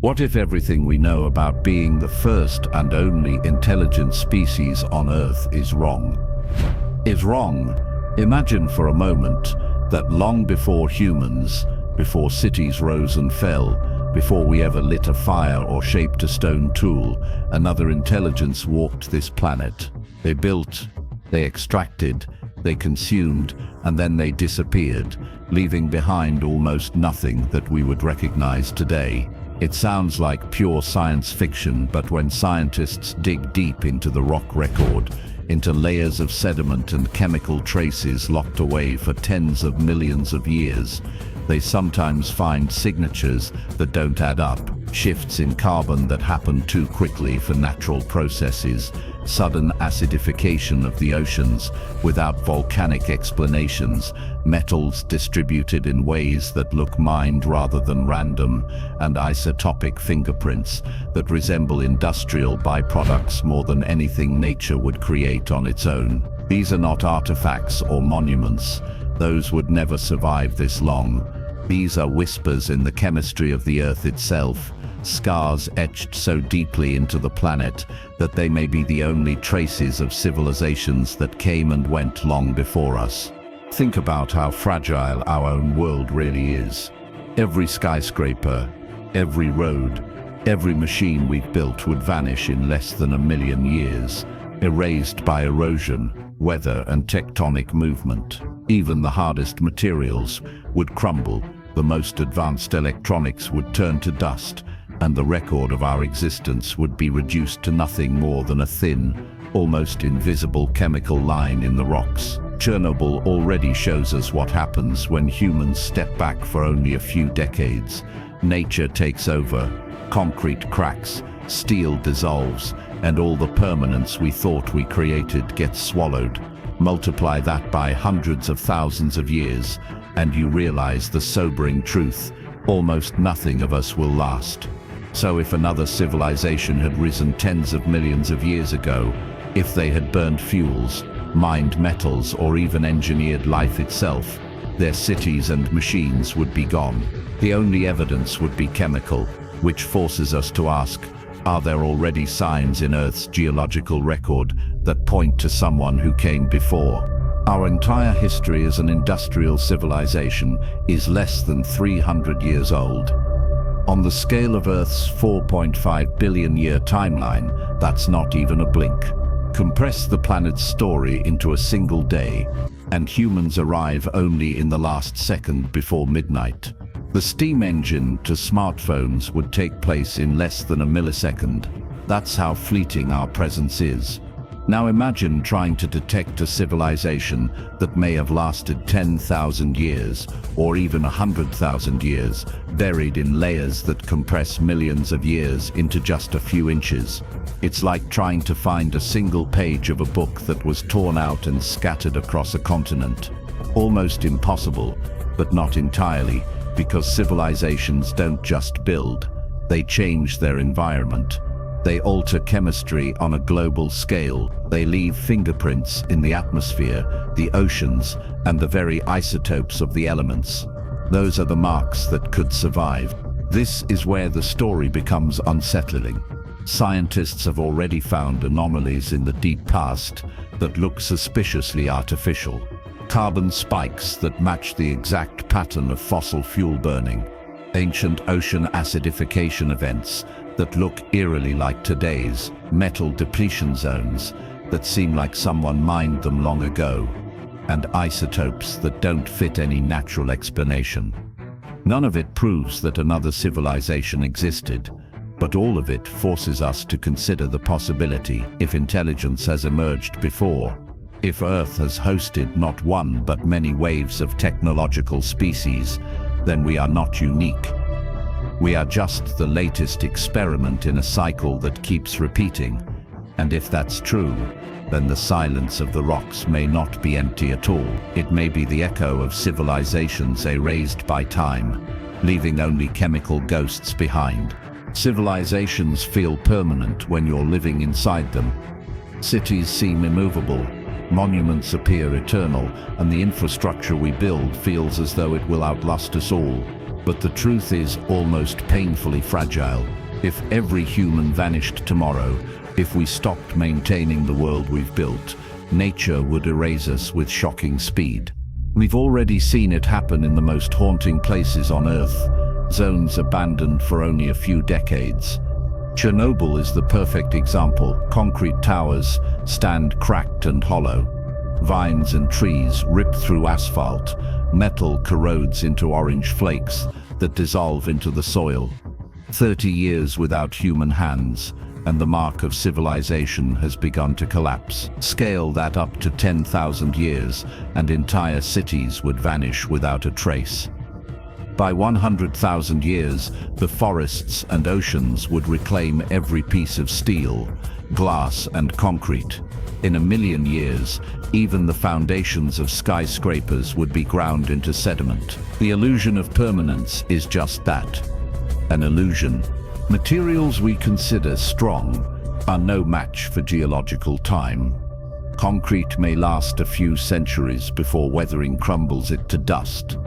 What if everything we know about being the first and only intelligent species on Earth is wrong? Is wrong? Imagine for a moment that long before humans, before cities rose and fell, before we ever lit a fire or shaped a stone tool, another intelligence walked this planet. They built, they extracted, they consumed, and then they disappeared, leaving behind almost nothing that we would recognize today. It sounds like pure science fiction, but when scientists dig deep into the rock record, into layers of sediment and chemical traces locked away for tens of millions of years, they sometimes find signatures that don't add up, shifts in carbon that happen too quickly for natural processes, sudden acidification of the oceans without volcanic explanations, metals distributed in ways that look mined rather than random, and isotopic fingerprints that resemble industrial byproducts more than anything nature would create on its own. These are not artifacts or monuments. Those would never survive this long. These are whispers in the chemistry of the Earth itself, scars etched so deeply into the planet that they may be the only traces of civilizations that came and went long before us. Think about how fragile our own world really is. Every skyscraper, every road, every machine we've built would vanish in less than 1 million years, erased by erosion, weather, and tectonic movement. Even the hardest materials would crumble, the most advanced electronics would turn to dust, and the record of our existence would be reduced to nothing more than a thin, almost invisible chemical line in the rocks. Chernobyl already shows us what happens when humans step back for only a few decades. Nature takes over, concrete cracks, steel dissolves, and all the permanence we thought we created gets swallowed. Multiply that by hundreds of thousands of years, and you realize the sobering truth: almost nothing of us will last. So if another civilization had risen tens of millions of years ago, if they had burned fuels, mined metals, or even engineered life itself, their cities and machines would be gone. The only evidence would be chemical, which forces us to ask, are there already signs in Earth's geological record that point to someone who came before? Our entire history as an industrial civilization is less than 300 years old. On the scale of Earth's 4.5 billion year timeline, that's not even a blink. Compress the planet's story into a single day, and humans arrive only in the last second before midnight. The steam engine to smartphones would take place in less than a millisecond. That's how fleeting our presence is. Now imagine trying to detect a civilization that may have lasted 10,000 years, or even 100,000 years, buried in layers that compress millions of years into just a few inches. It's like trying to find a single page of a book that was torn out and scattered across a continent. Almost impossible, but not entirely, because civilizations don't just build, they change their environment. They alter chemistry on a global scale. They leave fingerprints in the atmosphere, the oceans, and the very isotopes of the elements. Those are the marks that could survive. This is where the story becomes unsettling. Scientists have already found anomalies in the deep past that look suspiciously artificial. Carbon spikes that match the exact pattern of fossil fuel burning. Ancient ocean acidification events that look eerily like today's. Metal depletion zones that seem like someone mined them long ago. And isotopes that don't fit any natural explanation. None of it proves that another civilization existed, but all of it forces us to consider the possibility if intelligence has emerged before. If Earth has hosted not one but many waves of technological species, then we are not unique. We are just the latest experiment in a cycle that keeps repeating. And if that's true, then the silence of the rocks may not be empty at all. It may be the echo of civilizations erased by time, leaving only chemical ghosts behind. Civilizations feel permanent when you're living inside them. Cities seem immovable, monuments appear eternal, and the infrastructure we build feels as though it will outlast us all. But the truth is almost painfully fragile. If every human vanished tomorrow, if we stopped maintaining the world we've built, nature would erase us with shocking speed. We've already seen it happen in the most haunting places on Earth, zones abandoned for only a few decades. Chernobyl is the perfect example. Concrete towers stand cracked and hollow. Vines and trees rip through asphalt. Metal corrodes into orange flakes that dissolve into the soil. 30 years without human hands, and the mark of civilization has begun to collapse. Scale that up to 10,000 years, and entire cities would vanish without a trace. By 100,000 years, the forests and oceans would reclaim every piece of steel, glass and concrete. In a million years, even the foundations of skyscrapers would be ground into sediment. The illusion of permanence is just that, an illusion. Materials we consider strong are no match for geological time. Concrete may last a few centuries before weathering crumbles it to dust.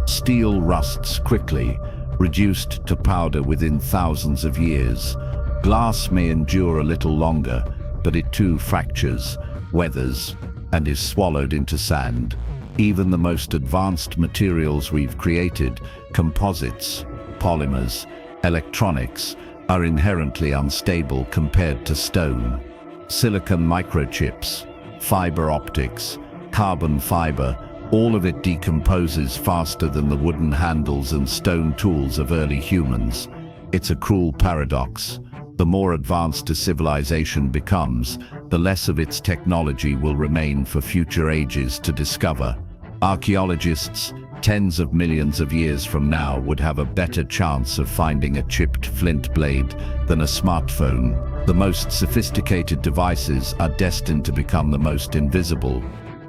Steel rusts quickly, reduced to powder within thousands of years. Glass may endure a little longer, but it too fractures, weathers, and is swallowed into sand. Even the most advanced materials we've created, composites, polymers, electronics, are inherently unstable compared to stone. Silicon microchips, fiber optics, carbon fiber, all of it decomposes faster than the wooden handles and stone tools of early humans. It's a cruel paradox. The more advanced a civilization becomes, the less of its technology will remain for future ages to discover. Archaeologists, tens of millions of years from now, would have a better chance of finding a chipped flint blade than a smartphone. The most sophisticated devices are destined to become the most invisible.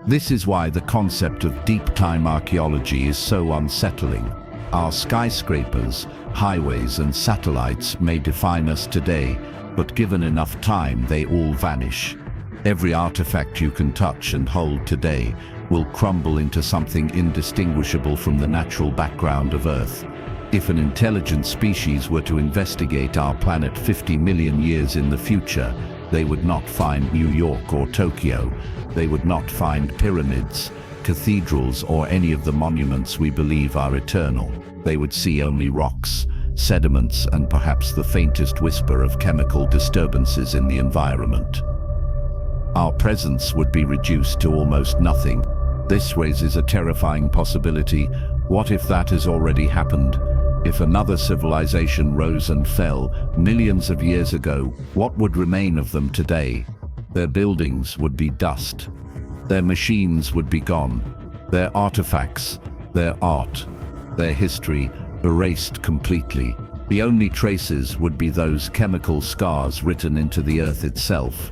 This is why the concept of deep-time archaeology is so unsettling. Our skyscrapers, highways and satellites may define us today, but given enough time, they all vanish. Every artifact you can touch and hold today will crumble into something indistinguishable from the natural background of Earth. If an intelligent species were to investigate our planet 50 million years in the future, they would not find New York or Tokyo. They would not find pyramids, cathedrals, or any of the monuments we believe are eternal. They would see only rocks, sediments, and perhaps the faintest whisper of chemical disturbances in the environment. Our presence would be reduced to almost nothing. This raises a terrifying possibility. What if that has already happened? If another civilization rose and fell millions of years ago, what would remain of them today? Their buildings would be dust. Their machines would be gone. Their artifacts, their art, their history erased completely. The only traces would be those chemical scars written into the earth itself.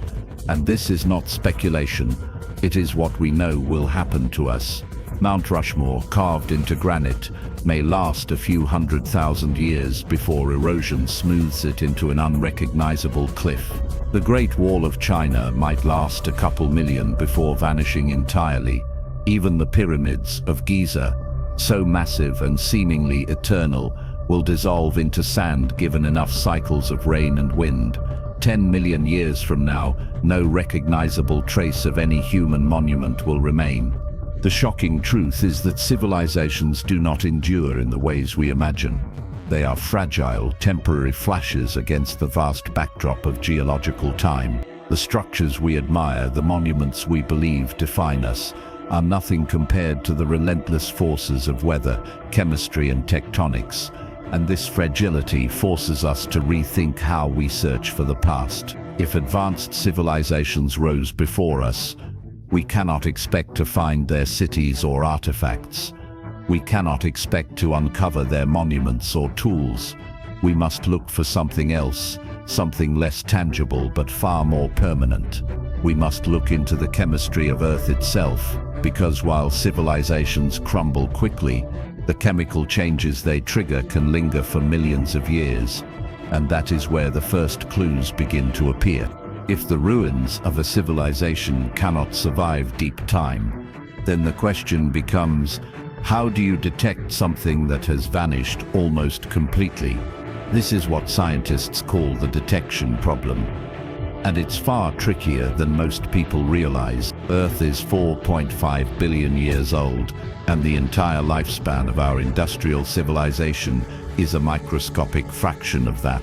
And this is not speculation. It is what we know will happen to us. Mount Rushmore, carved into granite, may last a few 100,000 years before erosion smooths it into an unrecognizable cliff. The Great Wall of China might last a couple million before vanishing entirely. Even the pyramids of Giza, so massive and seemingly eternal, will dissolve into sand given enough cycles of rain and wind. 10 million years from now, no recognizable trace of any human monument will remain. The shocking truth is that civilizations do not endure in the ways we imagine. They are fragile, temporary flashes against the vast backdrop of geological time. The structures we admire, the monuments we believe define us, are nothing compared to the relentless forces of weather, chemistry, and tectonics. And this fragility forces us to rethink how we search for the past. If advanced civilizations rose before us, we cannot expect to find their cities or artifacts. We cannot expect to uncover their monuments or tools. We must look for something else, something less tangible but far more permanent. We must look into the chemistry of Earth itself, because while civilizations crumble quickly, the chemical changes they trigger can linger for millions of years, and that is where the first clues begin to appear. If the ruins of a civilization cannot survive deep time, then the question becomes, How do you detect something that has vanished almost completely? This is what scientists call the detection problem. And it's far trickier than most people realize. Earth is 4.5 billion years old, and the entire lifespan of our industrial civilization is a microscopic fraction of that.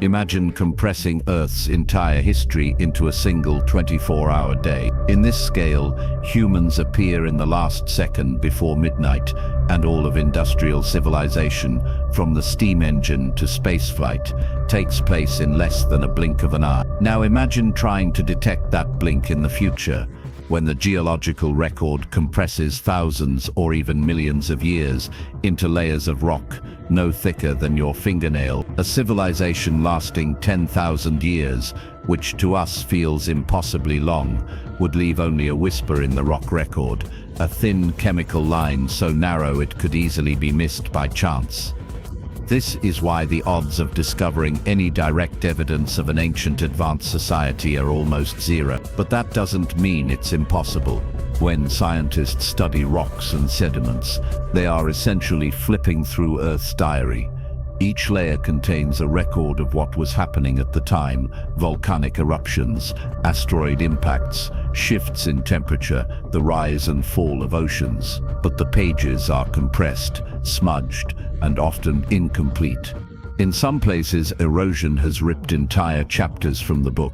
Imagine compressing Earth's entire history into a single 24-hour day. In this scale, humans appear in the last second before midnight, and all of industrial civilization, from the steam engine to spaceflight, takes place in less than a blink of an eye. Now imagine trying to detect that blink in the future, when the geological record compresses thousands or even millions of years into layers of rock no thicker than your fingernail. A civilization lasting 10,000 years, which to us feels impossibly long, would leave only a whisper in the rock record, a thin chemical line so narrow it could easily be missed by chance. This is why the odds of discovering any direct evidence of an ancient advanced society are almost zero. But that doesn't mean it's impossible. When scientists study rocks and sediments, they are essentially flipping through Earth's diary. Each layer contains a record of what was happening at the time: volcanic eruptions, asteroid impacts, shifts in temperature, the rise and fall of oceans. But the pages are compressed, smudged, and often incomplete. In some places, erosion has ripped entire chapters from the book.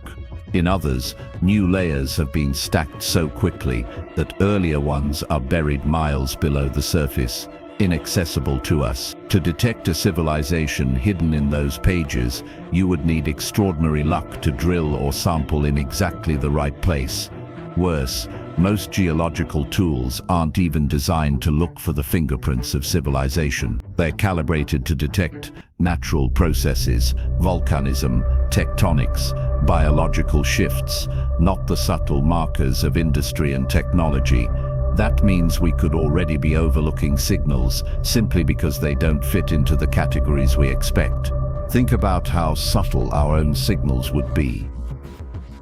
In others, new layers have been stacked so quickly that earlier ones are buried miles below the surface, inaccessible to us. To detect a civilization hidden in those pages, you would need extraordinary luck to drill or sample in exactly the right place. Worse, most geological tools aren't even designed to look for the fingerprints of civilization. They're calibrated to detect natural processes, volcanism, tectonics, biological shifts, not the subtle markers of industry and technology. That means we could already be overlooking signals simply because they don't fit into the categories we expect. Think about how subtle our own signals would be.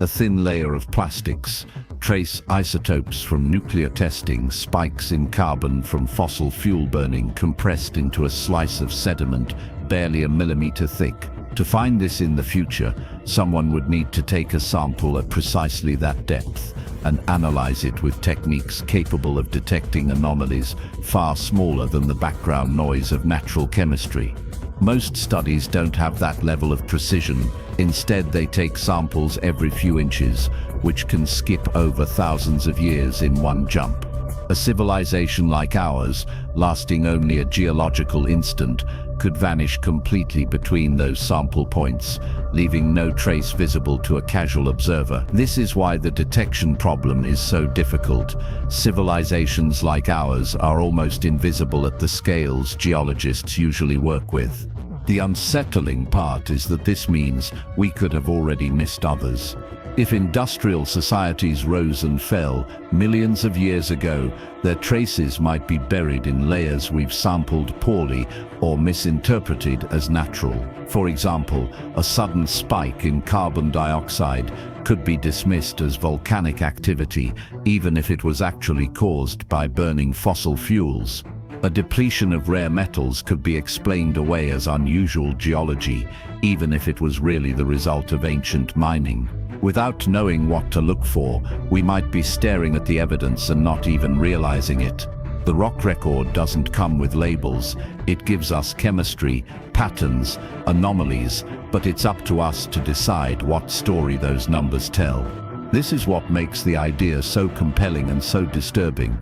A thin layer of plastics, trace isotopes from nuclear testing, spikes in carbon from fossil fuel burning compressed into a slice of sediment barely a millimeter thick. To find this in the future, someone would need to take a sample at precisely that depth and analyze it with techniques capable of detecting anomalies far smaller than the background noise of natural chemistry. Most studies don't have that level of precision. Instead, they take samples every few inches, which can skip over thousands of years in one jump. A civilization like ours, lasting only a geological instant, could vanish completely between those sample points, leaving no trace visible to a casual observer. This is why the detection problem is so difficult. Civilizations like ours are almost invisible at the scales geologists usually work with. The unsettling part is that this means we could have already missed others. If industrial societies rose and fell millions of years ago, their traces might be buried in layers we've sampled poorly or misinterpreted as natural. For example, a sudden spike in carbon dioxide could be dismissed as volcanic activity, even if it was actually caused by burning fossil fuels. A depletion of rare metals could be explained away as unusual geology, even if it was really the result of ancient mining. Without knowing what to look for, we might be staring at the evidence and not even realizing it. The rock record doesn't come with labels. It gives us chemistry, patterns, anomalies, but it's up to us to decide what story those numbers tell. This is what makes the idea so compelling and so disturbing.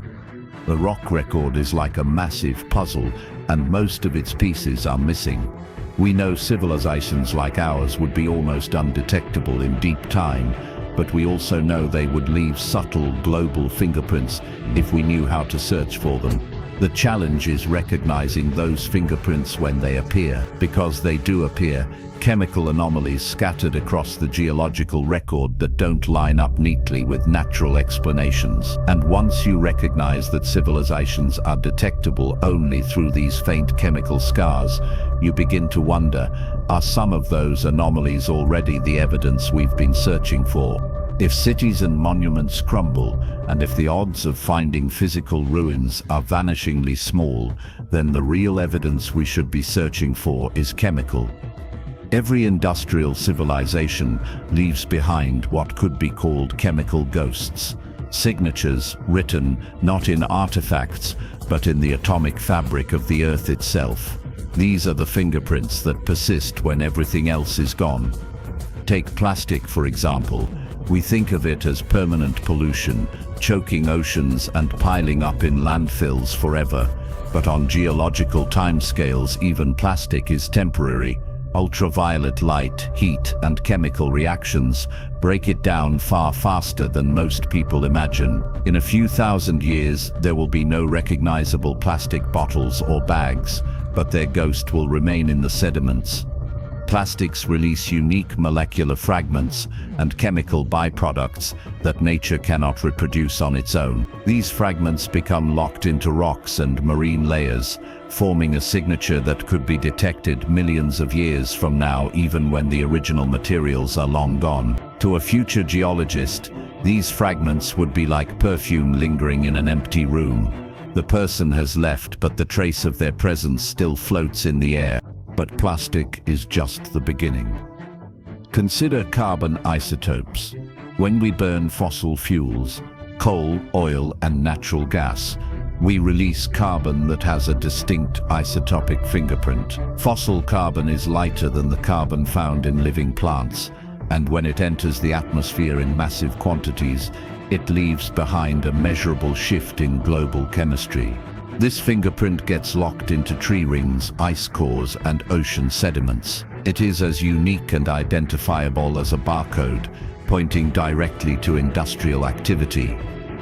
The rock record is like a massive puzzle, and most of its pieces are missing. We know civilizations like ours would be almost undetectable in deep time, but we also know they would leave subtle global fingerprints if we knew how to search for them. The challenge is recognizing those fingerprints when they appear. Because they do appear, chemical anomalies scattered across the geological record that don't line up neatly with natural explanations. And once you recognize that civilizations are detectable only through these faint chemical scars, you begin to wonder, are some of those anomalies already the evidence we've been searching for? If cities and monuments crumble, and if the odds of finding physical ruins are vanishingly small, then the real evidence we should be searching for is chemical. Every industrial civilization leaves behind what could be called chemical ghosts, signatures written not in artifacts, but in the atomic fabric of the Earth itself. These are the fingerprints that persist when everything else is gone. Take plastic, for example. We think of it as permanent pollution, choking oceans and piling up in landfills forever. But on geological timescales, even plastic is temporary. Ultraviolet light, heat, and chemical reactions break it down far faster than most people imagine. In a few thousand years, there will be no recognizable plastic bottles or bags, but their ghost will remain in the sediments. Plastics release unique molecular fragments and chemical byproducts that nature cannot reproduce on its own. These fragments become locked into rocks and marine layers, forming a signature that could be detected millions of years from now, even when the original materials are long gone. To a future geologist, these fragments would be like perfume lingering in an empty room. The person has left, but the trace of their presence still floats in the air. But plastic is just the beginning. Consider carbon isotopes. When we burn fossil fuels, coal, oil, and natural gas, we release carbon that has a distinct isotopic fingerprint. Fossil carbon is lighter than the carbon found in living plants, and when it enters the atmosphere in massive quantities, it leaves behind a measurable shift in global chemistry. This fingerprint gets locked into tree rings, ice cores, and ocean sediments. It is as unique and identifiable as a barcode, pointing directly to industrial activity.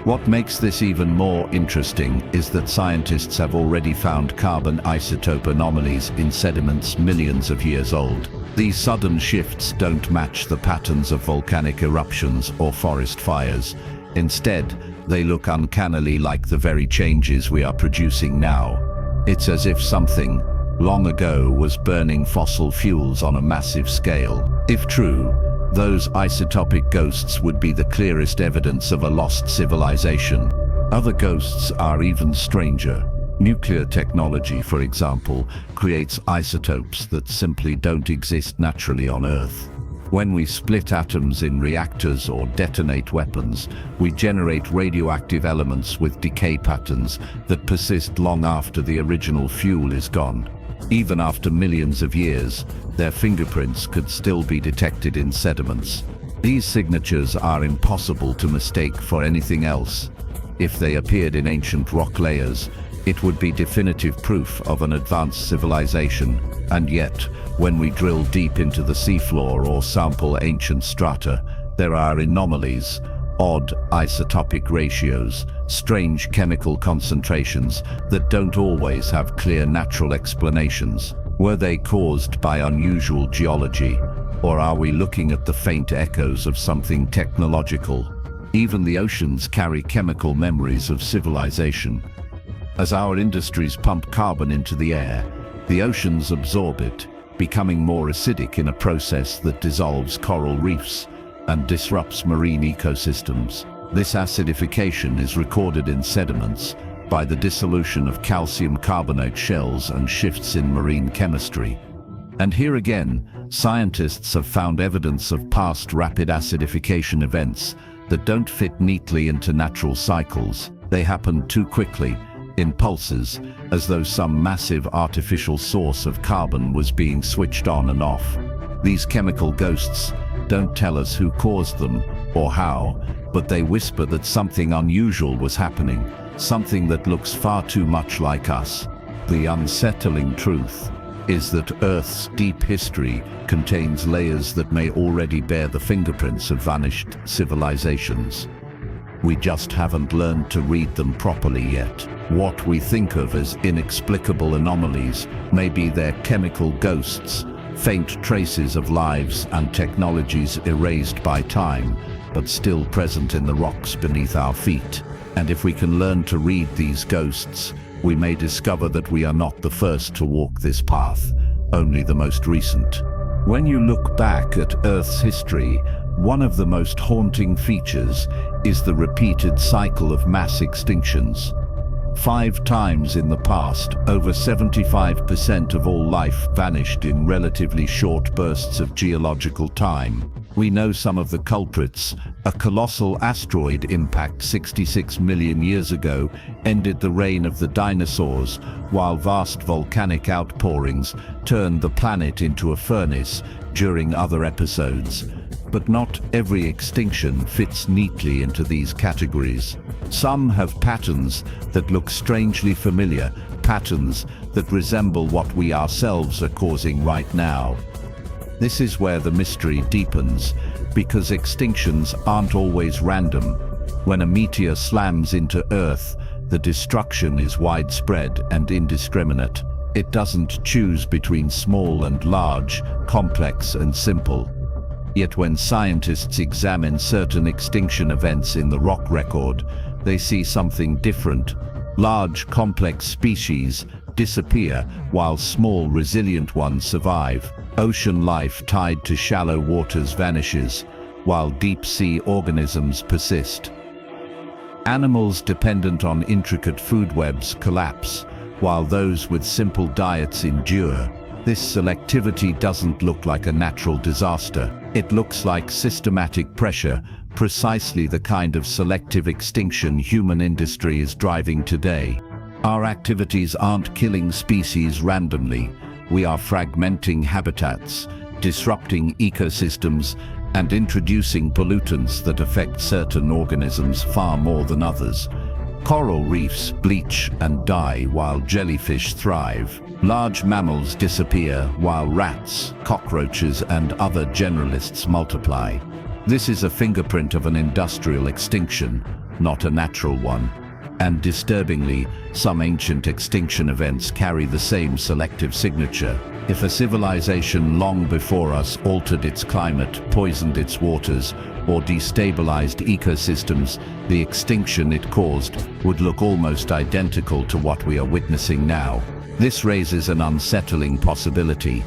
What makes this even more interesting is that scientists have already found carbon isotope anomalies in sediments millions of years old. These sudden shifts don't match the patterns of volcanic eruptions or forest fires. Instead, they look uncannily like the very changes we are producing now. It's as if something, long ago, was burning fossil fuels on a massive scale. If true, those isotopic ghosts would be the clearest evidence of a lost civilization. Other ghosts are even stranger. Nuclear technology, for example, creates isotopes that simply don't exist naturally on Earth. When we split atoms in reactors or detonate weapons, we generate radioactive elements with decay patterns that persist long after the original fuel is gone. Even after millions of years, their fingerprints could still be detected in sediments. These signatures are impossible to mistake for anything else. If they appeared in ancient rock layers, it would be definitive proof of an advanced civilization. And yet, when we drill deep into the seafloor or sample ancient strata, there are anomalies, odd isotopic ratios, strange chemical concentrations that don't always have clear natural explanations. Were they caused by unusual geology, or are we looking at the faint echoes of something technological? Even the oceans carry chemical memories of civilization. As our industries pump carbon into the air, the oceans absorb it, becoming more acidic in a process that dissolves coral reefs and disrupts marine ecosystems. This acidification is recorded in sediments by the dissolution of calcium carbonate shells and shifts in marine chemistry. And here again, scientists have found evidence of past rapid acidification events that don't fit neatly into natural cycles. They happen too quickly, in pulses, as though some massive artificial source of carbon was being switched on and off. These chemical ghosts don't tell us who caused them or how, but they whisper that something unusual was happening, something that looks far too much like us. The unsettling truth is that Earth's deep history contains layers that may already bear the fingerprints of vanished civilizations. We just haven't learned to read them properly yet. What we think of as inexplicable anomalies may be their chemical ghosts, faint traces of lives and technologies erased by time, but still present in the rocks beneath our feet. And if we can learn to read these ghosts, we may discover that we are not the first to walk this path, only the most recent. When you look back at Earth's history, One of the most haunting features is the repeated cycle of mass extinctions. 5 times in the past, over 75% of all life vanished in relatively short bursts of geological time. We know some of the culprits. A colossal asteroid impact 66 million years ago ended the reign of the dinosaurs, while vast volcanic outpourings turned the planet into a furnace during other episodes. But not every extinction fits neatly into these categories. Some have patterns that look strangely familiar, patterns that resemble what we ourselves are causing right now. This is where the mystery deepens, because extinctions aren't always random. When a meteor slams into Earth, the destruction is widespread and indiscriminate. It doesn't choose between small and large, complex and simple. Yet when scientists examine certain extinction events in the rock record, they see something different. Large, complex species disappear, while small, resilient ones survive. Ocean life tied to shallow waters vanishes, while deep-sea organisms persist. Animals dependent on intricate food webs collapse, while those with simple diets endure. This selectivity doesn't look like a natural disaster. It looks like systematic pressure, precisely the kind of selective extinction human industry is driving today. Our activities aren't killing species randomly. We are fragmenting habitats, disrupting ecosystems, and introducing pollutants that affect certain organisms far more than others. Coral reefs bleach and die while jellyfish thrive. Large mammals disappear while rats, cockroaches, and other generalists multiply. This is a fingerprint of an industrial extinction, not a natural one. And disturbingly, some ancient extinction events carry the same selective signature. If a civilization long before us altered its climate, poisoned its waters, or destabilized ecosystems, the extinction it caused would look almost identical to what we are witnessing now. This raises an unsettling possibility.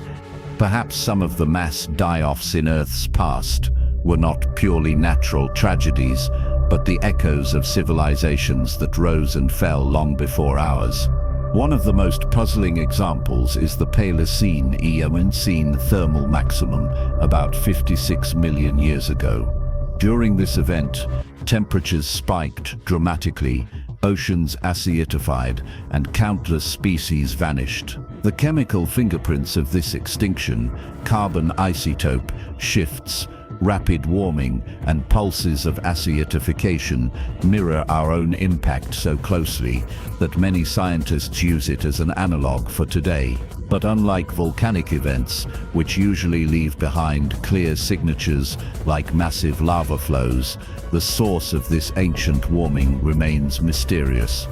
Perhaps some of the mass die-offs in Earth's past were not purely natural tragedies, but the echoes of civilizations that rose and fell long before ours. One of the most puzzling examples is the Paleocene-Eocene thermal maximum about 56 million years ago. During this event, temperatures spiked dramatically, oceans acidified, and countless species vanished. The chemical fingerprints of this extinction, carbon isotope shifts, rapid warming, and pulses of acidification mirror our own impact so closely that many scientists use it as an analog for today. But unlike volcanic events, which usually leave behind clear signatures like massive lava flows, the source of this ancient warming remains mysterious.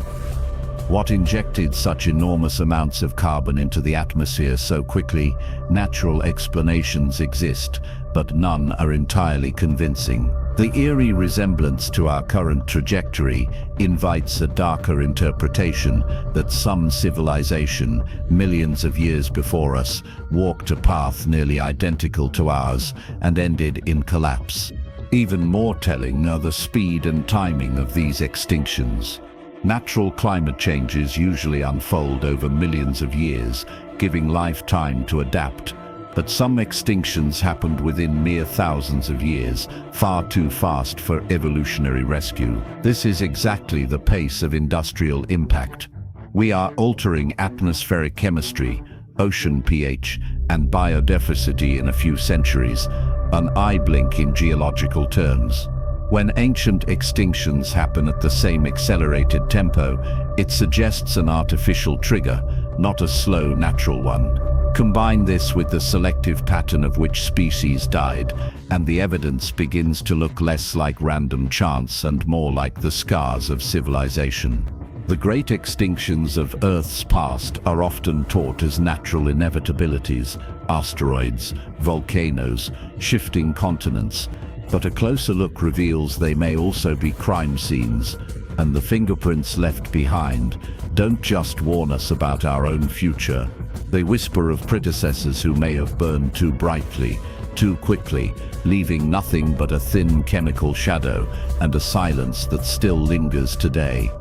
What injected such enormous amounts of carbon into the atmosphere so quickly? Natural explanations exist, but none are entirely convincing. The eerie resemblance to our current trajectory invites a darker interpretation that some civilization, millions of years before us, walked a path nearly identical to ours and ended in collapse. Even more telling are the speed and timing of these extinctions. Natural climate changes usually unfold over millions of years, giving life time to adapt. But some extinctions happened within mere thousands of years, far too fast for evolutionary rescue. This is exactly the pace of industrial impact. We are altering atmospheric chemistry, ocean pH, and biodiversity in a few centuries, an eye blink in geological terms. When ancient extinctions happen at the same accelerated tempo, it suggests an artificial trigger, not a slow natural one. Combine this with the selective pattern of which species died, and the evidence begins to look less like random chance and more like the scars of civilization. The great extinctions of Earth's past are often taught as natural inevitabilities: asteroids, volcanoes, shifting continents. But a closer look reveals they may also be crime scenes, and the fingerprints left behind don't just warn us about our own future. They whisper of predecessors who may have burned too brightly, too quickly, leaving nothing but a thin chemical shadow and a silence that still lingers today.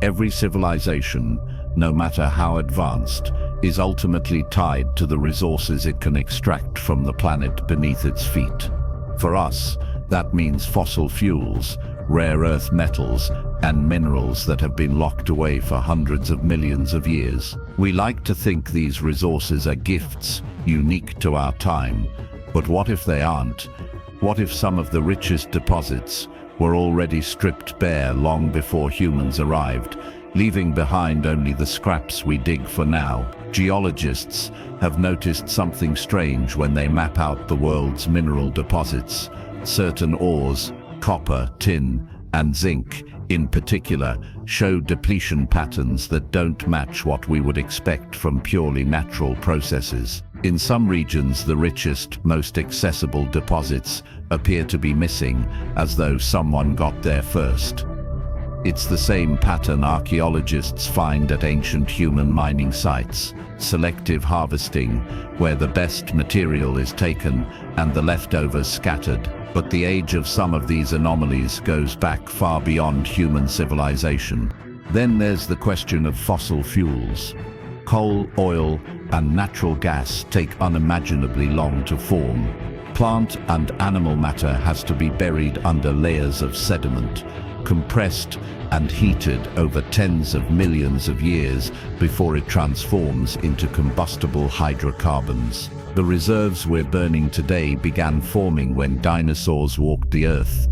Every civilization, no matter how advanced, is ultimately tied to the resources it can extract from the planet beneath its feet. For us, that means fossil fuels, rare earth metals, and minerals that have been locked away for hundreds of millions of years. We like to think these resources are gifts, unique to our time. But what if they aren't? What if some of the richest deposits were already stripped bare long before humans arrived, leaving behind only the scraps we dig for now? Geologists have noticed something strange when they map out the world's mineral deposits. Certain ores, copper, tin, and zinc, in particular, show depletion patterns that don't match what we would expect from purely natural processes. In some regions, the richest, most accessible deposits appear to be missing, as though someone got there first. It's the same pattern archaeologists find at ancient human mining sites: selective harvesting, where the best material is taken and the leftovers scattered. But the age of some of these anomalies goes back far beyond human civilization. Then there's the question of fossil fuels. Coal, oil, and natural gas take unimaginably long to form. Plant and animal matter has to be buried under layers of sediment, compressed and heated over tens of millions of years before it transforms into combustible hydrocarbons. The reserves we're burning today began forming when dinosaurs walked the earth.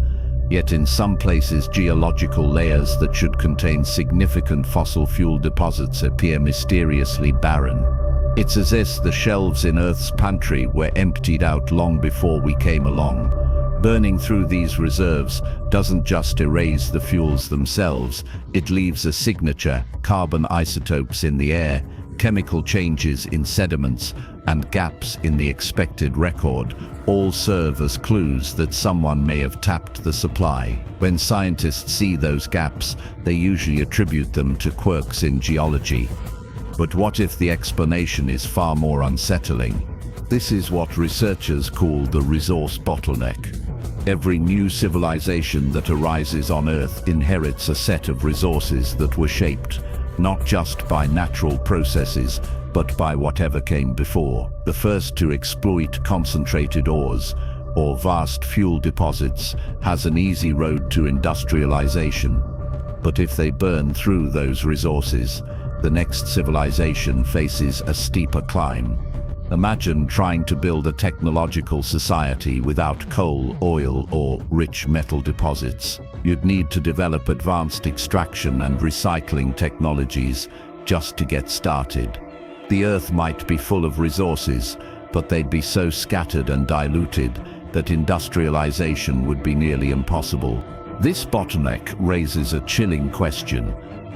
Yet in some places, geological layers that should contain significant fossil fuel deposits appear mysteriously barren. It's as if the shelves in Earth's pantry were emptied out long before we came along. Burning through these reserves doesn't just erase the fuels themselves, it leaves a signature: carbon isotopes in the air, chemical changes in sediments, and gaps in the expected record all serve as clues that someone may have tapped the supply. When scientists see those gaps, they usually attribute them to quirks in geology. But what if the explanation is far more unsettling? This is what researchers call the resource bottleneck. Every new civilization that arises on Earth inherits a set of resources that were shaped not just by natural processes, but by whatever came before. The first to exploit concentrated ores, or vast fuel deposits, has an easy road to industrialization. But if they burn through those resources, the next civilization faces a steeper climb. Imagine trying to build a technological society without coal, oil, or rich metal deposits. You'd need to develop advanced extraction and recycling technologies just to get started. The Earth might be full of resources, but they'd be so scattered and diluted that industrialization would be nearly impossible. This bottleneck raises a chilling question.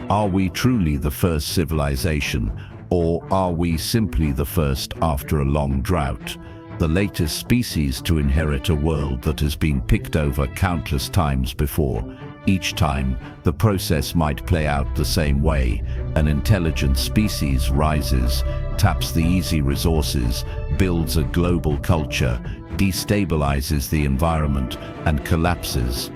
Are we truly the first civilization, or are we simply the first after a long drought? The latest species to inherit a world that has been picked over countless times before. Each time, the process might play out the same way. An intelligent species rises, taps the easy resources, builds a global culture, destabilizes the environment, and collapses.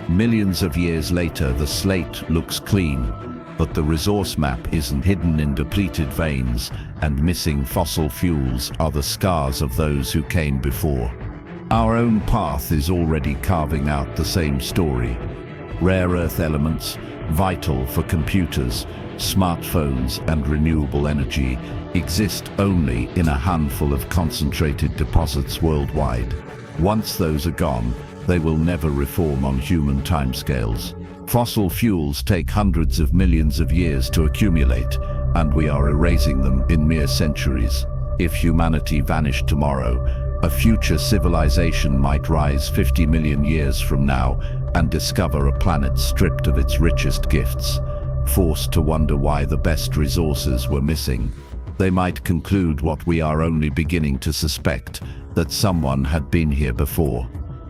Millions of years later, the slate looks clean, but the resource map isn't. Hidden in depleted veins and missing fossil fuels are the scars of those who came before. Our own path is already carving out the same story. Rare earth elements, vital for computers, smartphones, and renewable energy, exist only in a handful of concentrated deposits worldwide. Once those are gone, they will never reform on human timescales. Fossil fuels take hundreds of millions of years to accumulate, and we are erasing them in mere centuries. If humanity vanished tomorrow, a future civilization might rise 50 million years from now and discover a planet stripped of its richest gifts. Forced to wonder why the best resources were missing, they might conclude what we are only beginning to suspect, that someone had been here before.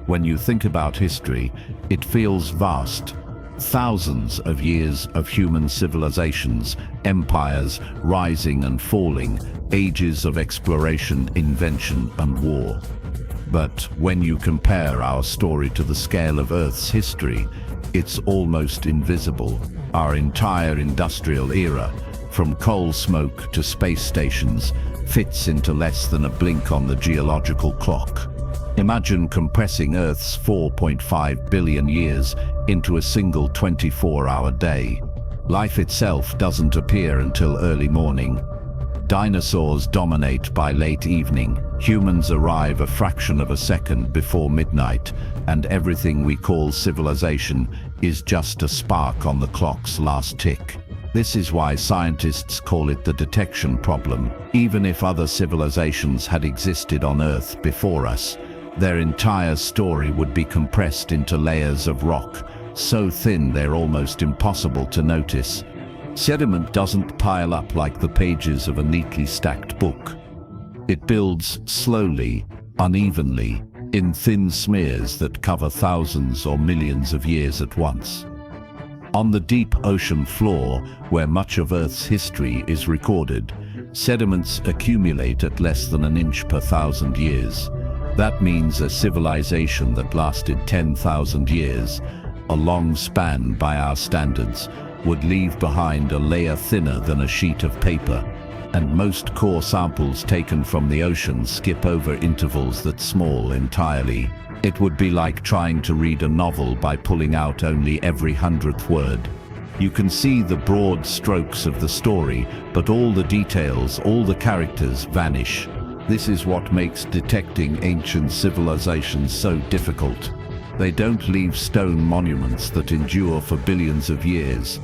When you think about history, it feels vast. Thousands of years of human civilizations, empires rising and falling, ages of exploration, invention, and war. But when you compare our story to the scale of Earth's history, it's almost invisible. Our entire industrial era, from coal smoke to space stations, fits into less than a blink on the geological clock. Imagine compressing Earth's 4.5 billion years into a single 24-hour day. Life itself doesn't appear until early morning. Dinosaurs dominate by late evening. Humans arrive a fraction of a second before midnight, and everything we call civilization is just a spark on the clock's last tick. This is why scientists call it the detection problem. Even if other civilizations had existed on Earth before us, their entire story would be compressed into layers of rock, so thin they're almost impossible to notice. Sediment doesn't pile up like the pages of a neatly stacked book. It builds slowly, unevenly, in thin smears that cover thousands or millions of years at once. On the deep ocean floor, where much of Earth's history is recorded, sediments accumulate at less than an inch per 1,000 years. That means a civilization that lasted 10,000 years, a long span by our standards, would leave behind a layer thinner than a sheet of paper, and most core samples taken from the ocean skip over intervals that small entirely. It would be like trying to read a novel by pulling out only every 100th word. You can see the broad strokes of the story, but all the details, all the characters vanish. This is what makes detecting ancient civilizations so difficult. They don't leave stone monuments that endure for billions of years.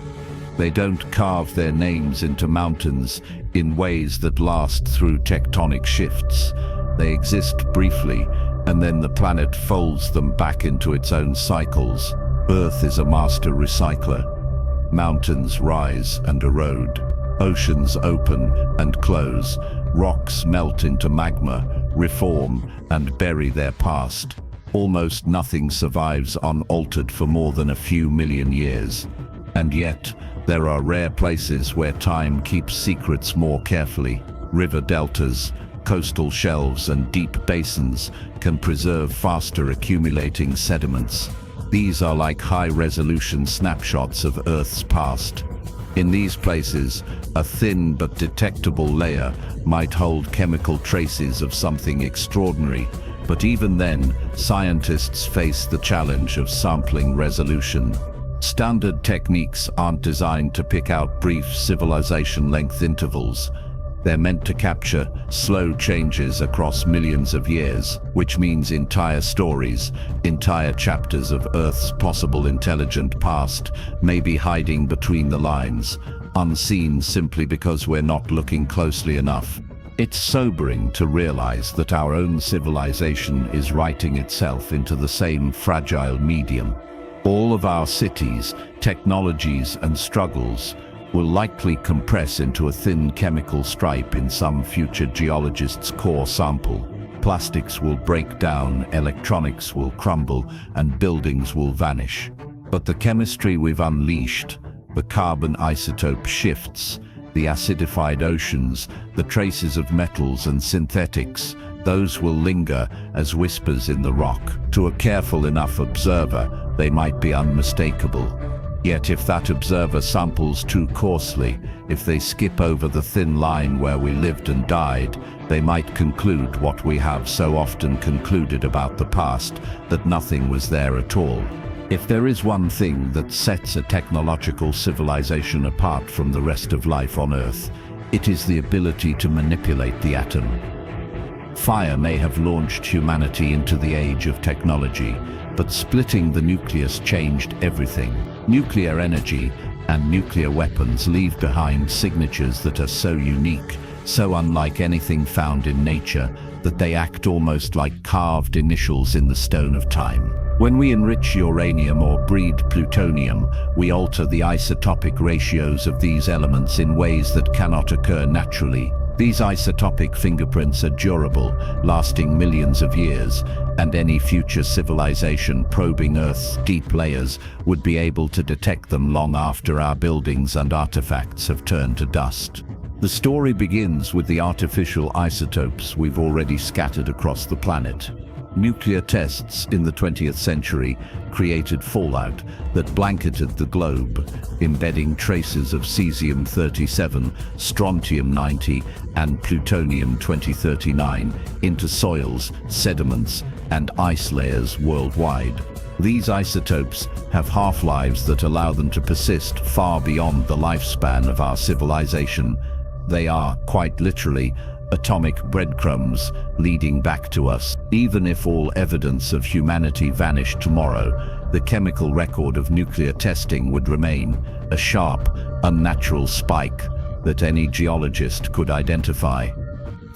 They don't carve their names into mountains in ways that last through tectonic shifts. They exist briefly, and then the planet folds them back into its own cycles. Earth is a master recycler. Mountains rise and erode. Oceans open and close. Rocks melt into magma, reform, and bury their past. Almost nothing survives unaltered for more than a few million years. And yet, there are rare places where time keeps secrets more carefully. River deltas, coastal shelves, and deep basins can preserve faster accumulating sediments. These are like high-resolution snapshots of Earth's past. In these places, a thin but detectable layer might hold chemical traces of something extraordinary. But even then, scientists face the challenge of sampling resolution. Standard techniques aren't designed to pick out brief civilization-length intervals. They're meant to capture slow changes across millions of years, which means entire stories, entire chapters of Earth's possible intelligent past may be hiding between the lines, unseen simply because we're not looking closely enough. It's sobering to realize that our own civilization is writing itself into the same fragile medium. All of our cities, technologies, and struggles will likely compress into a thin chemical stripe in some future geologist's core sample. Plastics will break down, electronics will crumble, and buildings will vanish. But the chemistry we've unleashed, the carbon isotope shifts, the acidified oceans, the traces of metals and synthetics, those will linger as whispers in the rock. To a careful enough observer, they might be unmistakable. Yet if that observer samples too coarsely, if they skip over the thin line where we lived and died, they might conclude what we have so often concluded about the past, that nothing was there at all. If there is one thing that sets a technological civilization apart from the rest of life on Earth, it is the ability to manipulate the atom. Fire may have launched humanity into the age of technology, but splitting the nucleus changed everything. Nuclear energy and nuclear weapons leave behind signatures that are so unique, so unlike anything found in nature, that they act almost like carved initials in the stone of time. When we enrich uranium or breed plutonium, we alter the isotopic ratios of these elements in ways that cannot occur naturally. These isotopic fingerprints are durable, lasting millions of years, and any future civilization probing Earth's deep layers would be able to detect them long after our buildings and artifacts have turned to dust. The story begins with the artificial isotopes we've already scattered across the planet. Nuclear tests in the 20th century created fallout that blanketed the globe, embedding traces of cesium-37, strontium-90, and plutonium-239 into soils, sediments, and ice layers worldwide. These isotopes have half-lives that allow them to persist far beyond the lifespan of our civilization. They are, quite literally, atomic breadcrumbs leading back to us. Even if all evidence of humanity vanished tomorrow, the chemical record of nuclear testing would remain, a sharp, unnatural spike that any geologist could identify.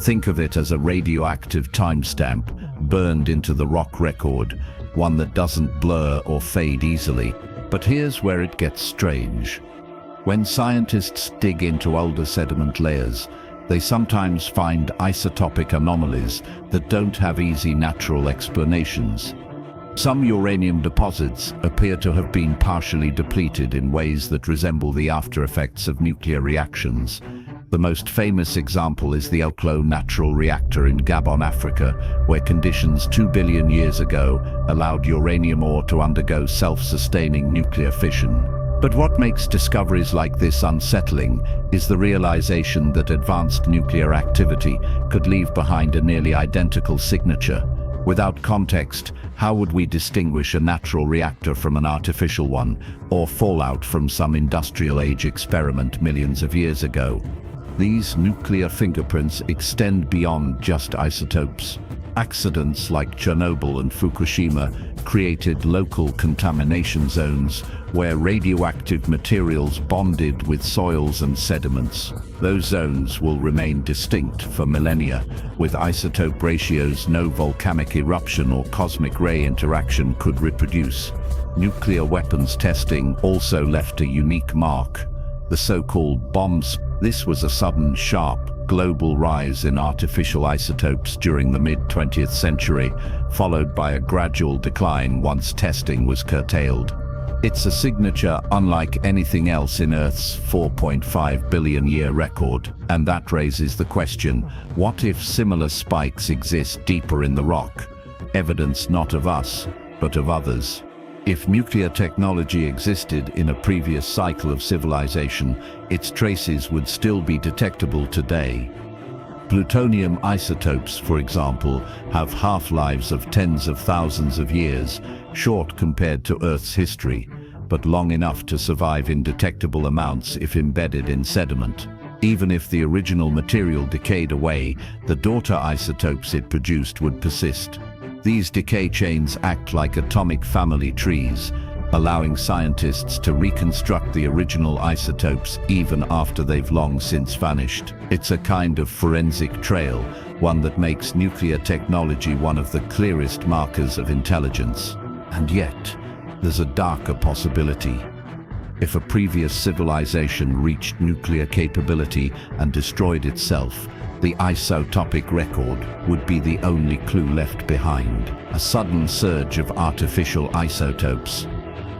Think of it as a radioactive timestamp burned into the rock record, one that doesn't blur or fade easily. But here's where it gets strange. When scientists dig into older sediment layers, they sometimes find isotopic anomalies that don't have easy natural explanations. Some uranium deposits appear to have been partially depleted in ways that resemble the after-effects of nuclear reactions. The most famous example is the Oklo natural reactor in Gabon, Africa, where conditions 2 billion years ago allowed uranium ore to undergo self-sustaining nuclear fission. But what makes discoveries like this unsettling is the realization that advanced nuclear activity could leave behind a nearly identical signature. Without context, how would we distinguish a natural reactor from an artificial one, or fallout from some industrial age experiment millions of years ago? These nuclear fingerprints extend beyond just isotopes. Accidents like Chernobyl and Fukushima created local contamination zones where radioactive materials bonded with soils and sediments. Those zones will remain distinct for millennia, with isotope ratios no volcanic eruption or cosmic ray interaction could reproduce. Nuclear weapons testing also left a unique mark, the so-called bombs. This was a sudden, sharp, global rise in artificial isotopes during the mid-20th century, followed by a gradual decline once testing was curtailed. It's a signature unlike anything else in Earth's 4.5 billion year record, and that raises the question, what if similar spikes exist deeper in the rock? Evidence not of us, but of others. If nuclear technology existed in a previous cycle of civilization, its traces would still be detectable today. Plutonium isotopes, for example, have half-lives of tens of thousands of years, short compared to Earth's history, but long enough to survive in detectable amounts if embedded in sediment. Even if the original material decayed away, the daughter isotopes it produced would persist. These decay chains act like atomic family trees, allowing scientists to reconstruct the original isotopes even after they've long since vanished. It's a kind of forensic trail, one that makes nuclear technology one of the clearest markers of intelligence. And yet, there's a darker possibility. If a previous civilization reached nuclear capability and destroyed itself, the isotopic record would be the only clue left behind. A sudden surge of artificial isotopes,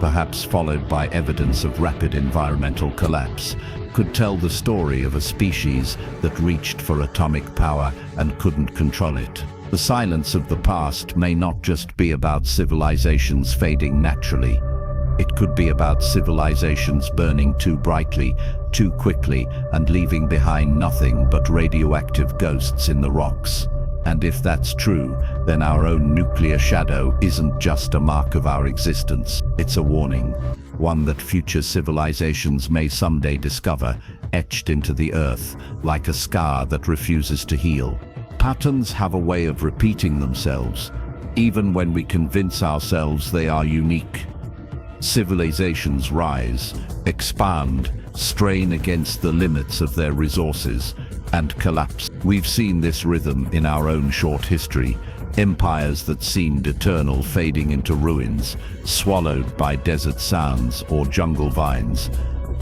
perhaps followed by evidence of rapid environmental collapse, could tell the story of a species that reached for atomic power and couldn't control it. The silence of the past may not just be about civilizations fading naturally. It could be about civilizations burning too brightly, too quickly, and leaving behind nothing but radioactive ghosts in the rocks. And if that's true, then our own nuclear shadow isn't just a mark of our existence. It's a warning, one that future civilizations may someday discover, etched into the earth, like a scar that refuses to heal. Patterns have a way of repeating themselves, even when we convince ourselves they are unique. Civilizations rise, expand, strain against the limits of their resources, and collapse. We've seen this rhythm in our own short history, empires that seemed eternal fading into ruins, swallowed by desert sands or jungle vines.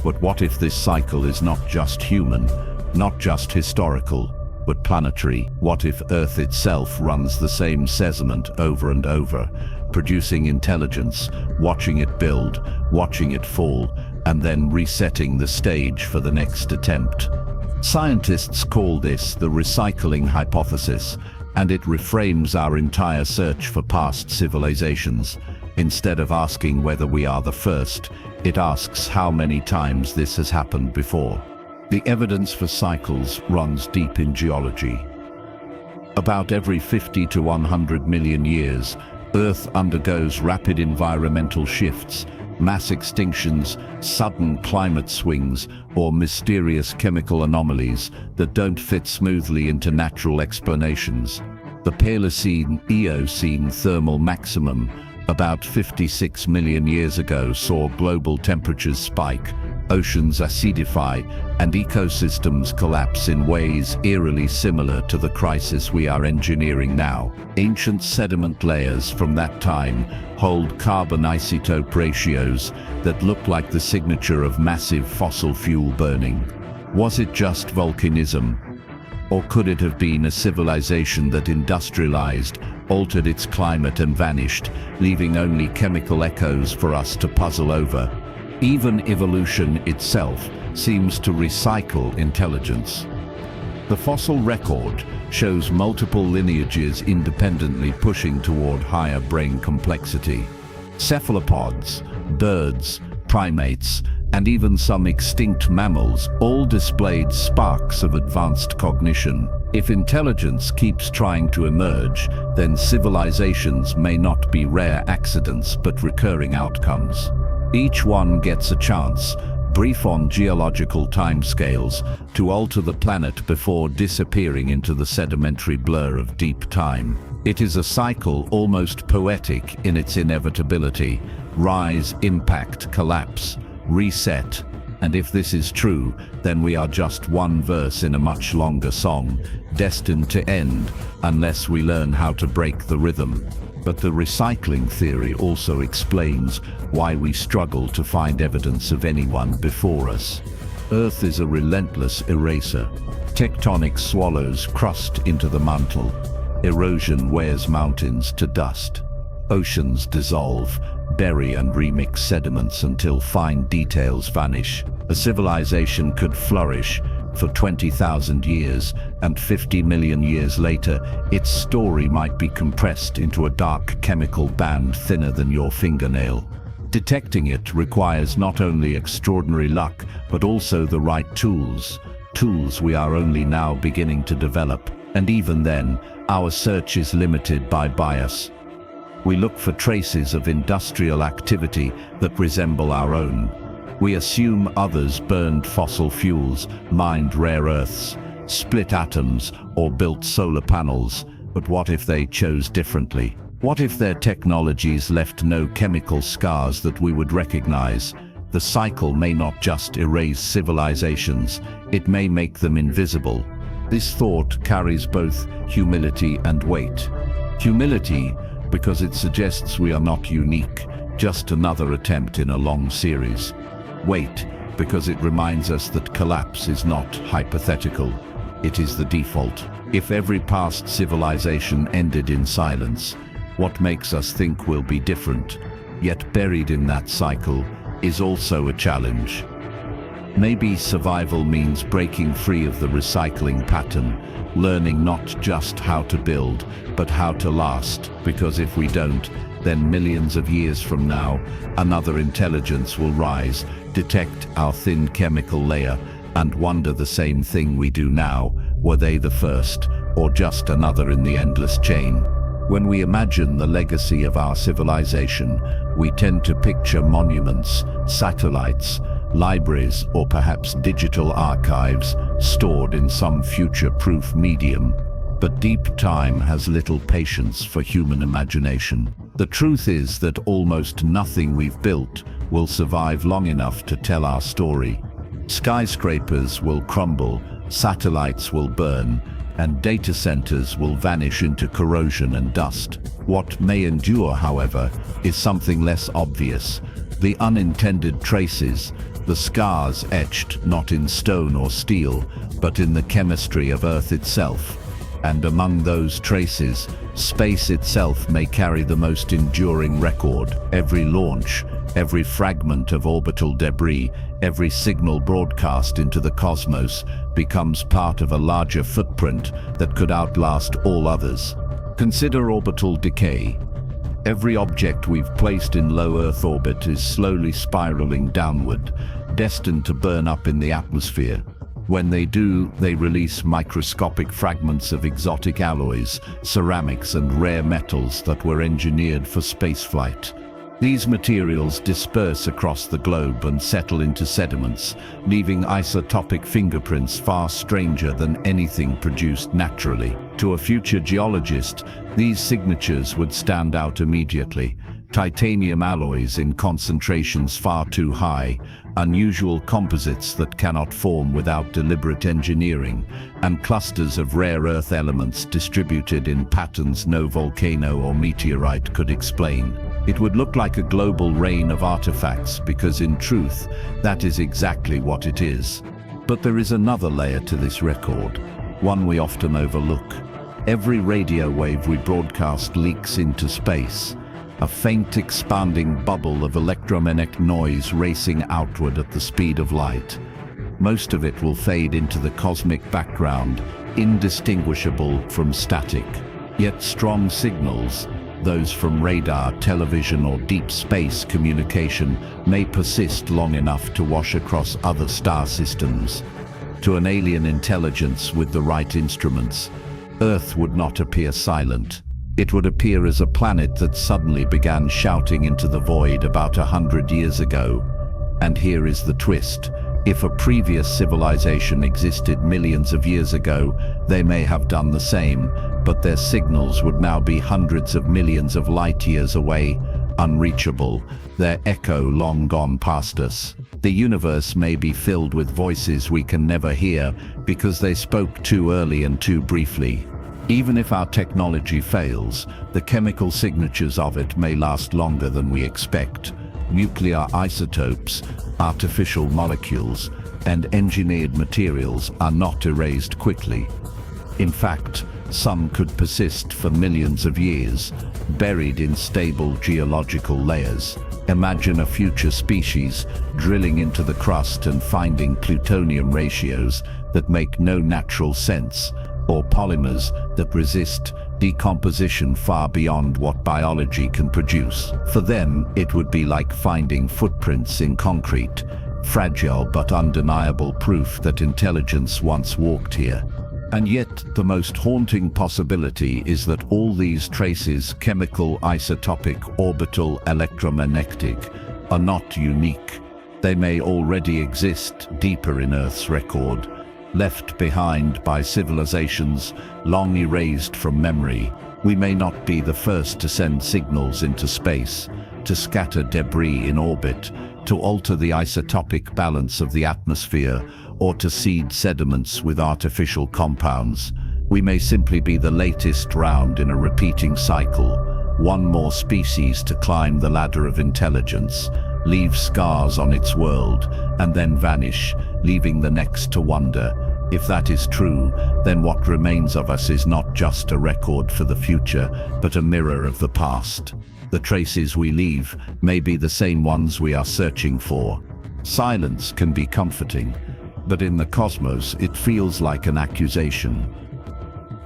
But what if this cycle is not just human, not just historical, but planetary? What if Earth itself runs the same sediment over and over, producing intelligence, watching it build, watching it fall, and then resetting the stage for the next attempt? Scientists call this the recycling hypothesis, and it reframes our entire search for past civilizations. Instead of asking whether we are the first, it asks how many times this has happened before. The evidence for cycles runs deep in geology. About every 50 to 100 million years, Earth undergoes rapid environmental shifts, mass extinctions, sudden climate swings, or mysterious chemical anomalies that don't fit smoothly into natural explanations. The Paleocene-Eocene thermal maximum, about 56 million years ago, saw global temperatures spike, oceans acidify, and ecosystems collapse in ways eerily similar to the crisis we are engineering now. Ancient sediment layers from that time hold carbon isotope ratios that look like the signature of massive fossil fuel burning. Was it just volcanism? Or could it have been a civilization that industrialized, altered its climate and vanished, leaving only chemical echoes for us to puzzle over? Even evolution itself seems to recycle intelligence. The fossil record shows multiple lineages independently pushing toward higher brain complexity. Cephalopods, birds, primates, and even some extinct mammals all displayed sparks of advanced cognition. If intelligence keeps trying to emerge, then civilizations may not be rare accidents but recurring outcomes. Each one gets a chance, brief on geological timescales, to alter the planet before disappearing into the sedimentary blur of deep time. It is a cycle almost poetic in its inevitability: rise, impact, collapse, reset. And if this is true, then we are just one verse in a much longer song, destined to end unless we learn how to break the rhythm. But the recycling theory also explains why we struggle to find evidence of anyone before us. Earth is a relentless eraser. Tectonic swallows crust into the mantle. Erosion wears mountains to dust. Oceans dissolve, bury and remix sediments until fine details vanish. A civilization could flourish for 20,000 years, and 50 million years later, its story might be compressed into a dark chemical band thinner than your fingernail. Detecting it requires not only extraordinary luck, but also the right tools we are only now beginning to develop. And even then, our search is limited by bias. We look for traces of industrial activity that resemble our own. We assume others burned fossil fuels, mined rare earths, split atoms, or built solar panels. But what if they chose differently? What if their technologies left no chemical scars that we would recognize? The cycle may not just erase civilizations, it may make them invisible. This thought carries both humility and weight. Humility, because it suggests we are not unique, just another attempt in a long series. Weight, because it reminds us that collapse is not hypothetical, it is the default. If every past civilization ended in silence, what makes us think we'll be different? Yet buried in that cycle is also a challenge. Maybe survival means breaking free of the recycling pattern, learning not just how to build, but how to last, because if we don't, then millions of years from now, another intelligence will rise, detect our thin chemical layer, and wonder the same thing we do now: were they the first, or just another in the endless chain? When we imagine the legacy of our civilization, we tend to picture monuments, satellites, libraries, or perhaps digital archives stored in some future-proof medium. But deep time has little patience for human imagination. The truth is that almost nothing we've built will survive long enough to tell our story. Skyscrapers will crumble, satellites will burn, and data centers will vanish into corrosion and dust. What may endure, however, is something less obvious: the unintended traces, the scars etched not in stone or steel, but in the chemistry of Earth itself. And among those traces, space itself may carry the most enduring record. Every launch, every fragment of orbital debris, every signal broadcast into the cosmos becomes part of a larger footprint that could outlast all others. Consider orbital decay. Every object we've placed in low Earth orbit is slowly spiraling downward, destined to burn up in the atmosphere. When they do, they release microscopic fragments of exotic alloys, ceramics, and rare metals that were engineered for spaceflight. These materials disperse across the globe and settle into sediments, leaving isotopic fingerprints far stranger than anything produced naturally. To a future geologist, these signatures would stand out immediately. Titanium alloys in concentrations far too high, unusual composites that cannot form without deliberate engineering, and clusters of rare earth elements distributed in patterns no volcano or meteorite could explain. It would look like a global rain of artifacts because, in truth, that is exactly what it is. But there is another layer to this record, one we often overlook. Every radio wave we broadcast leaks into space, a faint expanding bubble of electromagnetic noise racing outward at the speed of light. Most of it will fade into the cosmic background, indistinguishable from static. Yet strong signals, those from radar, television, or deep space communication, may persist long enough to wash across other star systems. To an alien intelligence with the right instruments, Earth would not appear silent. It would appear as a planet that suddenly began shouting into the void about 100 years ago. And here is the twist. If a previous civilization existed millions of years ago, they may have done the same, but their signals would now be hundreds of millions of light years away, unreachable, their echo long gone past us. The universe may be filled with voices we can never hear because they spoke too early and too briefly. Even if our technology fails, the chemical signatures of it may last longer than we expect. Nuclear isotopes, artificial molecules, and engineered materials are not erased quickly. In fact, some could persist for millions of years, buried in stable geological layers. Imagine a future species drilling into the crust and finding plutonium ratios that make no natural sense, or polymers that resist decomposition far beyond what biology can produce. For them, it would be like finding footprints in concrete, fragile but undeniable proof that intelligence once walked here. And yet, the most haunting possibility is that all these traces, chemical, isotopic, orbital, electromagnetic, are not unique. They may already exist deeper in Earth's record, left behind by civilizations long erased from memory. We may not be the first to send signals into space, to scatter debris in orbit, to alter the isotopic balance of the atmosphere, or to seed sediments with artificial compounds. We may simply be the latest round in a repeating cycle, one more species to climb the ladder of intelligence, leave scars on its world, and then vanish, leaving the next to wonder. If that is true, then what remains of us is not just a record for the future, but a mirror of the past. The traces we leave may be the same ones we are searching for. Silence can be comforting, but in the cosmos it feels like an accusation.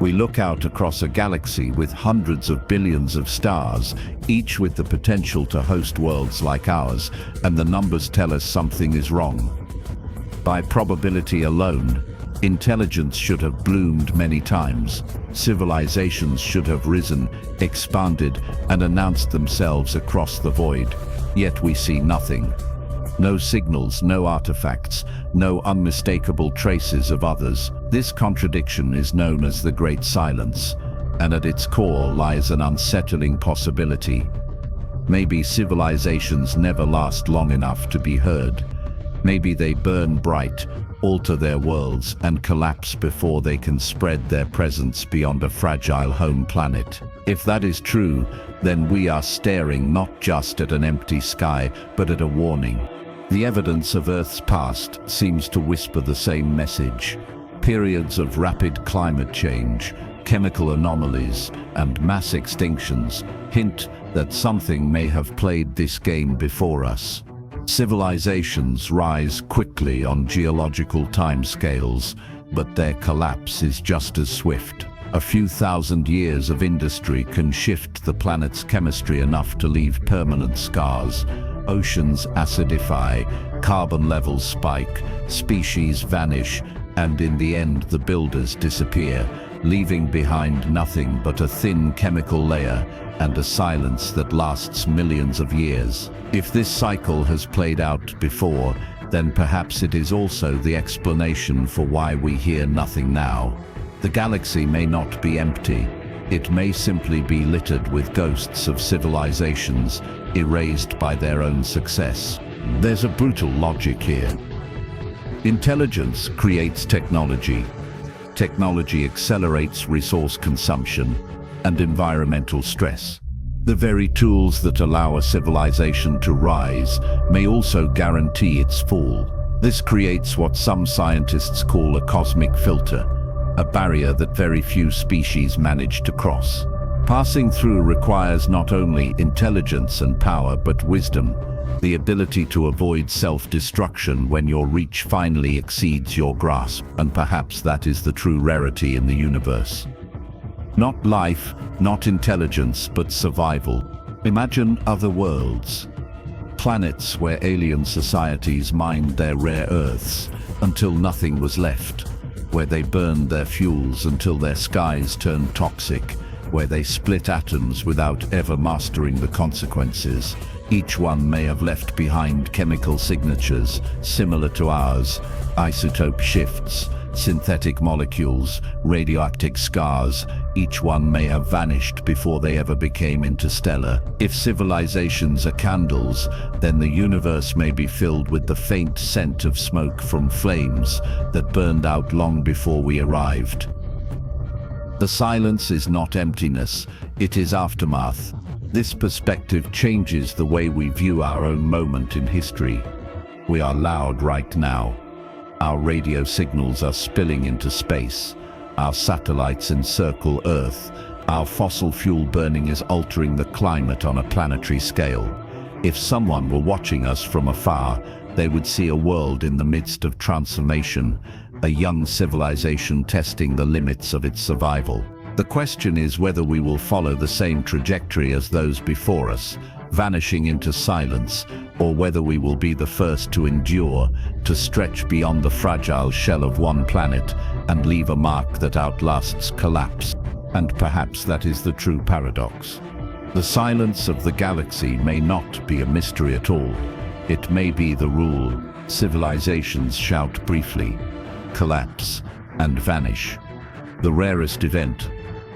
We look out across a galaxy with hundreds of billions of stars, each with the potential to host worlds like ours, and the numbers tell us something is wrong. By probability alone, intelligence should have bloomed many times. Civilizations should have risen, expanded, and announced themselves across the void. Yet we see nothing. No signals, no artifacts, no unmistakable traces of others. This contradiction is known as the Great Silence, and at its core lies an unsettling possibility. Maybe civilizations never last long enough to be heard. Maybe they burn bright, alter their worlds, and collapse before they can spread their presence beyond a fragile home planet. If that is true, then we are staring not just at an empty sky, but at a warning. The evidence of Earth's past seems to whisper the same message. Periods of rapid climate change, chemical anomalies, and mass extinctions hint that something may have played this game before us. Civilizations rise quickly on geological timescales, but their collapse is just as swift. A few thousand years of industry can shift the planet's chemistry enough to leave permanent scars. Oceans acidify, carbon levels spike, species vanish, and in the end the builders disappear, leaving behind nothing but a thin chemical layer and a silence that lasts millions of years. If this cycle has played out before, then perhaps it is also the explanation for why we hear nothing now. The galaxy may not be empty. It may simply be littered with ghosts of civilizations erased by their own success. There's a brutal logic here. Intelligence creates technology. Technology accelerates resource consumption and environmental stress. The very tools that allow a civilization to rise may also guarantee its fall. This creates what some scientists call a cosmic filter, a barrier that very few species manage to cross. Passing through requires not only intelligence and power, but wisdom, the ability to avoid self-destruction when your reach finally exceeds your grasp. And perhaps that is the true rarity in the universe. Not life, not intelligence, but survival. Imagine other worlds. Planets where alien societies mined their rare earths until nothing was left, where they burned their fuels until their skies turned toxic, where they split atoms without ever mastering the consequences. Each one may have left behind chemical signatures similar to ours, isotope shifts, synthetic molecules, radioactive scars. Each one may have vanished before they ever became interstellar. If civilizations are candles, then the universe may be filled with the faint scent of smoke from flames that burned out long before we arrived. The silence is not emptiness, it is aftermath. This perspective changes the way we view our own moment in history. We are loud right now. Our radio signals are spilling into space. Our satellites encircle Earth. Our fossil fuel burning is altering the climate on a planetary scale. If someone were watching us from afar, they would see a world in the midst of transformation, a young civilization testing the limits of its survival. The question is whether we will follow the same trajectory as those before us, vanishing into silence, or whether we will be the first to endure, to stretch beyond the fragile shell of one planet and leave a mark that outlasts collapse. And perhaps that is the true paradox. The silence of the galaxy may not be a mystery at all. It may be the rule. Civilizations shout briefly, collapse, and vanish. The rarest event,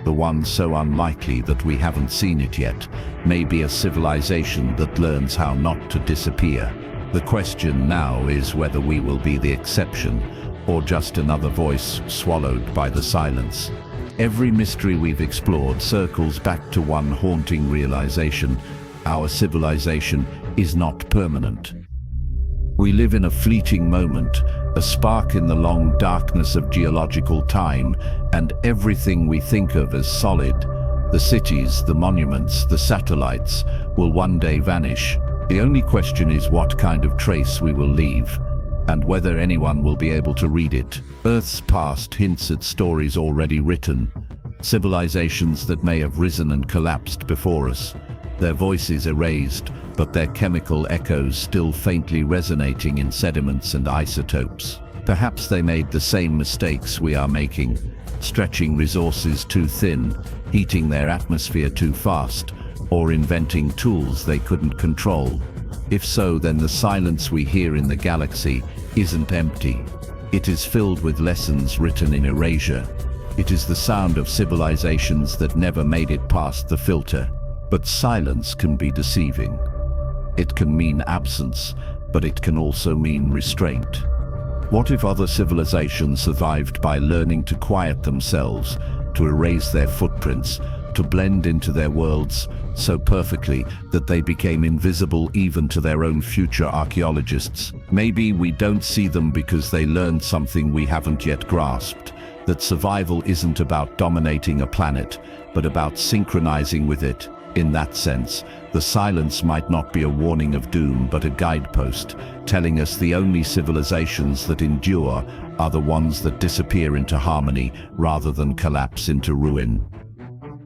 the one so unlikely that we haven't seen it yet, may be a civilization that learns how not to disappear. The question now is whether we will be the exception, or just another voice swallowed by the silence. Every mystery we've explored circles back to one haunting realization: our civilization is not permanent. We live in a fleeting moment, a spark in the long darkness of geological time, and everything we think of as solid, the cities, the monuments, the satellites, will one day vanish. The only question is what kind of trace we will leave, and whether anyone will be able to read it. Earth's past hints at stories already written, civilizations that may have risen and collapsed before us, their voices erased, but their chemical echoes still faintly resonating in sediments and isotopes. Perhaps they made the same mistakes we are making, stretching resources too thin, heating their atmosphere too fast, or inventing tools they couldn't control. If so, then the silence we hear in the galaxy isn't empty. It is filled with lessons written in erasure. It is the sound of civilizations that never made it past the filter. But silence can be deceiving. It can mean absence, but it can also mean restraint. What if other civilizations survived by learning to quiet themselves, to erase their footprints, to blend into their worlds so perfectly that they became invisible even to their own future archaeologists? Maybe we don't see them because they learned something we haven't yet grasped. that survival isn't about dominating a planet, but about synchronizing with it. In that sense, the silence might not be a warning of doom, but a guidepost, telling us the only civilizations that endure are the ones that disappear into harmony rather than collapse into ruin.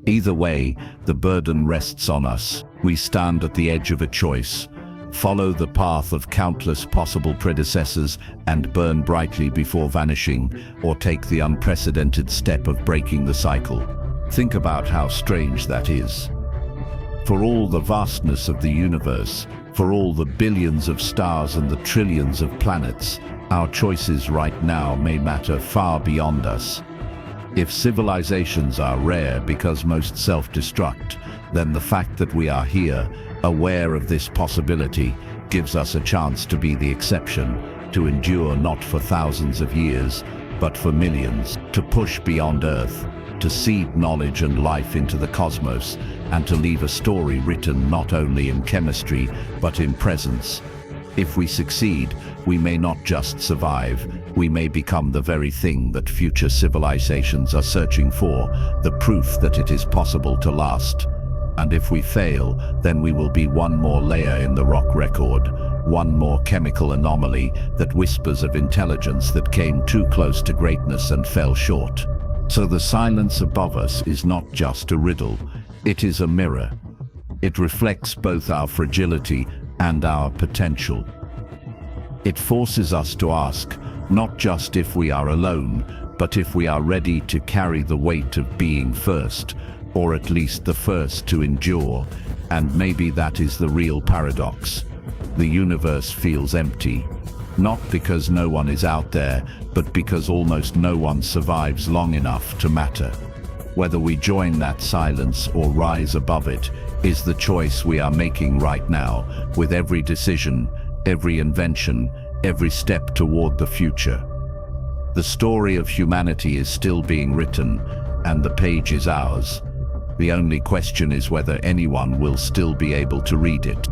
Either way, the burden rests on us. We stand at the edge of a choice. Follow the path of countless possible predecessors and burn brightly before vanishing, or take the unprecedented step of breaking the cycle. Think about how strange that is. For all the vastness of the universe, for all the billions of stars and the trillions of planets, our choices right now may matter far beyond us. If civilizations are rare because most self-destruct, then the fact that we are here, aware of this possibility, gives us a chance to be the exception, to endure not for thousands of years, but for millions, to push beyond Earth, to seed knowledge and life into the cosmos, and to leave a story written not only in chemistry, but in presence. If we succeed, we may not just survive, we may become the very thing that future civilizations are searching for, the proof that it is possible to last. And if we fail, then we will be one more layer in the rock record, one more chemical anomaly that whispers of intelligence that came too close to greatness and fell short. So the silence above us is not just a riddle, it is a mirror. It reflects both our fragility and our potential. It forces us to ask, not just if we are alone, but if we are ready to carry the weight of being first, or at least the first to endure. And maybe that is the real paradox. The universe feels empty, not because no one is out there, but because almost no one survives long enough to matter. Whether we join that silence or rise above it is the choice we are making right now, with every decision, every invention, every step toward the future. The story of humanity is still being written, and the page is ours. The only question is whether anyone will still be able to read it.